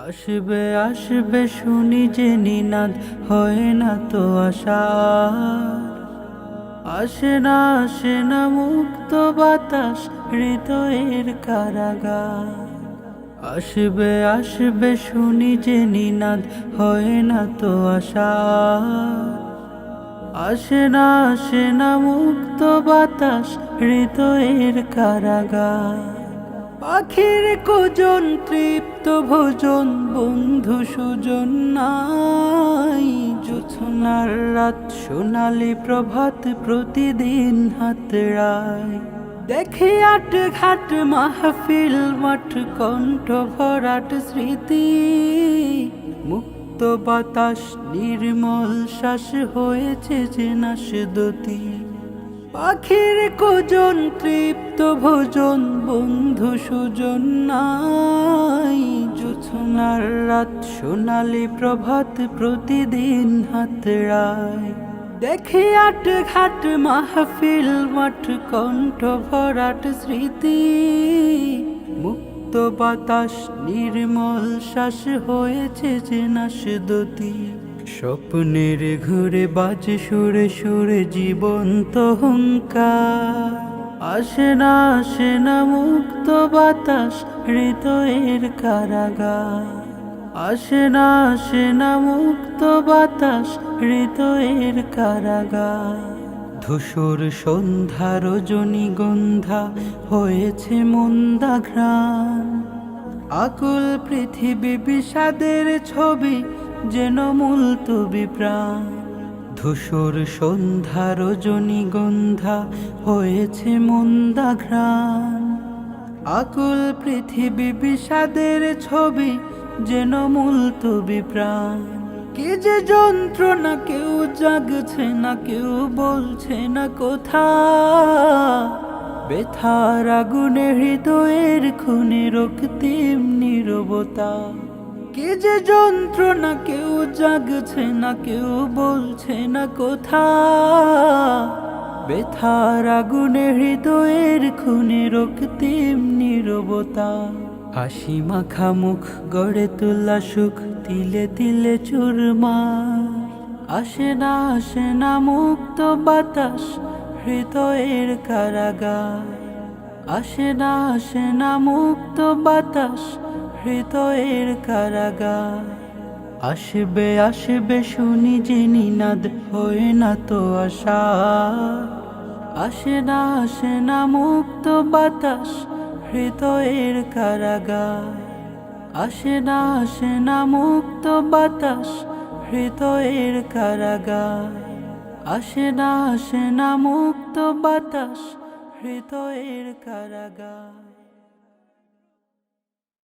আসবে আসবে শুনি যে নিনাদ হয় না তো আশা, আসে না মুক্ত বাতাস হৃদয়ের কারাগার। আসবে আসবে শুনি যে নিনাদ হয় না তো আশা, আসে না মুক্ত বাতাস হৃদয়ের কারাগার। পাখির কুজন তৃপ্ত ভোজন বন্ধু সুজন নাই, জোছনার রাত সোনালি প্রভাত প্রতিদিন হাতড়ায়। দেখি আট ঘাট মাহফিল মাঠ কণ্ঠ ভরাট স্মৃতি, মুক্ত বাতাস নির্মল শ্বাস হয়েছে যে নাশদতি। পাখির কুজন তৃপ্ত ভোজন বন্ধু সুজন নাই, জোছনার রাত সোনালি প্রভাত প্রতিদিন হাতড়ায়। দেখি আট ঘাট মাহফিল মাঠ কণ্ঠ ভরাট স্মৃতি, মুক্ত বাতাস নির্মল শ্বাস হয়েছে যে নাশদতি। স্বপ্নের ঘুরে বাজে সুরে সুরে জীবন্ত হুঙ্কার, আসে না মুক্ত বাতাস হৃদয়ের কারাগার। আসে না মুক্ত বাতাস হৃদয়ের কারাগার। ধূসর সন্ধ্যা রজনী গন্ধা হয়েছে মন্দা ঘ্রাণ, আকুল পৃথিবী বিষাদের ছবি যেন মুলতবি প্রাণ। ধূসর সন্ধ্যা রজনী গন্ধা হয়েছে মন্দা ঘ্রাণ, আকুল পৃথিবী বিষাদের ছবি যেন মুলতবি প্রাণ। কি যে যন্ত্রণা, কেউ জাগছে না, কেউ বলছে না কোথা। ব্যথার আগুনে হৃদয়ের খুনে রক্তিম নীরবতা। কি যে যন্ত্রণা, কেউ জাগছে না, কেউ বলছে না কোথা। ব্যথার আগুনে হৃদয়ের খুনে রক্তিম নীরবতা। হাসি মাখা মুখ গড়ে তোলা সুখ তিলে তিলে চুরমার। আসে না মুক্ত বাতাস হৃদয়ের কারাগার। আসে না মুক্ত বাতাস হৃদয়ের কারাগার। আসবে শুনি যে নিনাদ হয় না তো আশা, আসে না মুক্ত বাতাস হৃদয়ের কারাগার। আসে না মুক্ত বাতাস হৃদয়ের কারাগার। আসে না মুক্ত বাতাস হৃদয়ের কারাগার।